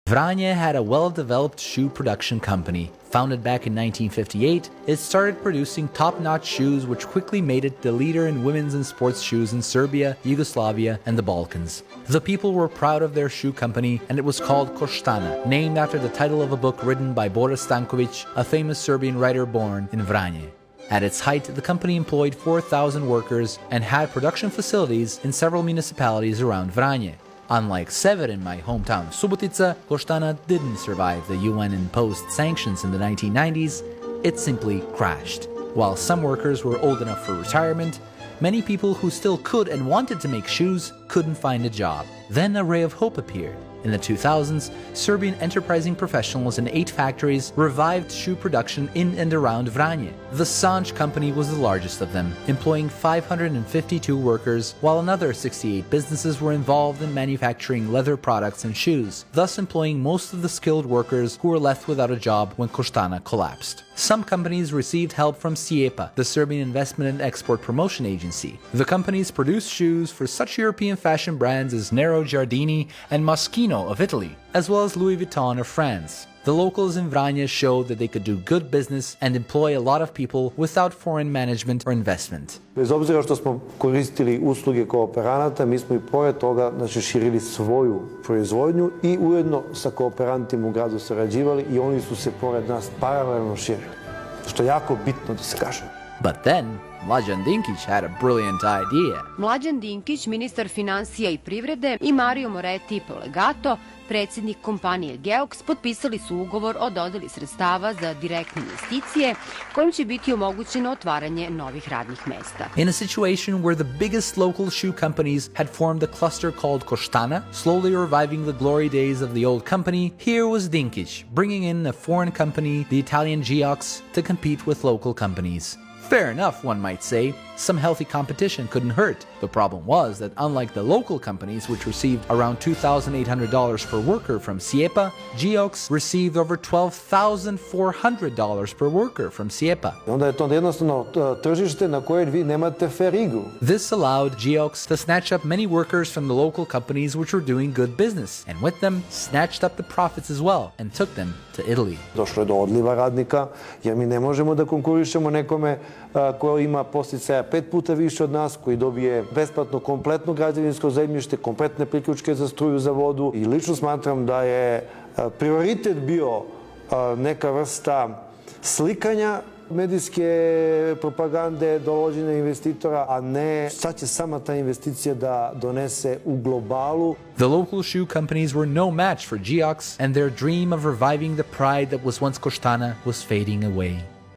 Vranje had a well-developed shoe production company. Founded back in 1958, it started producing top-notch shoes which quickly made it the leader in women's and sports shoes in Serbia, Yugoslavia, and the Balkans. The people were proud of their shoe company, and it was called Koštana, named after the title of a book written by Boris Stanković, a famous Serbian writer born in Vranje. At its height, the company employed 4,000 workers and had production facilities in several municipalities around Vranje. Unlike Sever in my hometown Subotica, Koštana didn't survive the UN-imposed sanctions in the 1990s, it simply crashed. While some workers were old enough for retirement, many people who still could and wanted to make shoes couldn't find a job. Then a ray of hope appeared. In the 2000s, Serbian enterprising professionals in 8 factories revived shoe production in and around Vranje. The Sanj company was the largest of them, employing 552 workers, while another 68 businesses were involved in manufacturing leather products and shoes, thus employing most of the skilled workers who were left without a job when Koštana collapsed. Some companies received help from SIEPA, the Serbian Investment and Export Promotion Agency. The companies produced shoes for such European fashion brands as Nero Giardini and Moschino of Italy, as well as Louis Vuitton of France. The locals in Vranje showed that they could do good business and employ a lot of people without foreign management or investment. Bez obzira što smo koristili usluge kooperanata, mi smo i pored toga širili svoju proizvodnju i ujedno sa kooperantima u gradu sarađivali i oni su se pored nas paralelno širili, što je jako bitno da se kaže. But then, Mlađan Dinkić had a brilliant idea. Mlađan Dinkić, ministar financija i privrede, i Mario Moretti Polegato, predsjednik kompanije Geox, potpisali su ugovor o dodeli sredstava za direktne investicije, kojim će biti omogućeno otvaranje novih radnih mesta. In a situation where the biggest local shoe companies had formed a cluster called Koštana, slowly reviving the glory days of the old company, here was Dinkić, bringing in a foreign company, the Italian Geox, to compete with local companies. Fair enough, one might say. Some healthy competition couldn't hurt. The problem was that unlike the local companies, which received around $2,800 per worker from SIEPA, Geox received over $12,400 per worker from SIEPA. Onda je to jednostavno tržište na koje vi nemate fair igru. This allowed Geox to snatch up many workers from the local companies which were doing good business, and with them snatched up the profits as well and took them to Italy. Došlo je do odliva radnika, jer mi ne možemo da konkurišemo nekome ko ima podsticaja 5 puta više od nas, koji dobije besplatno kompletno građevinsko zemljište, kompletne priključke za struju, za vodu. I lično smatram da je prioritet bio neka vrsta slikanja medijske propagande, dovođenja investitora, a ne šta će sama ta investicija da donese u globalu. The local shoe companies were no match for Geox, and their dream of reviving the pride that was once Koštana was fading away.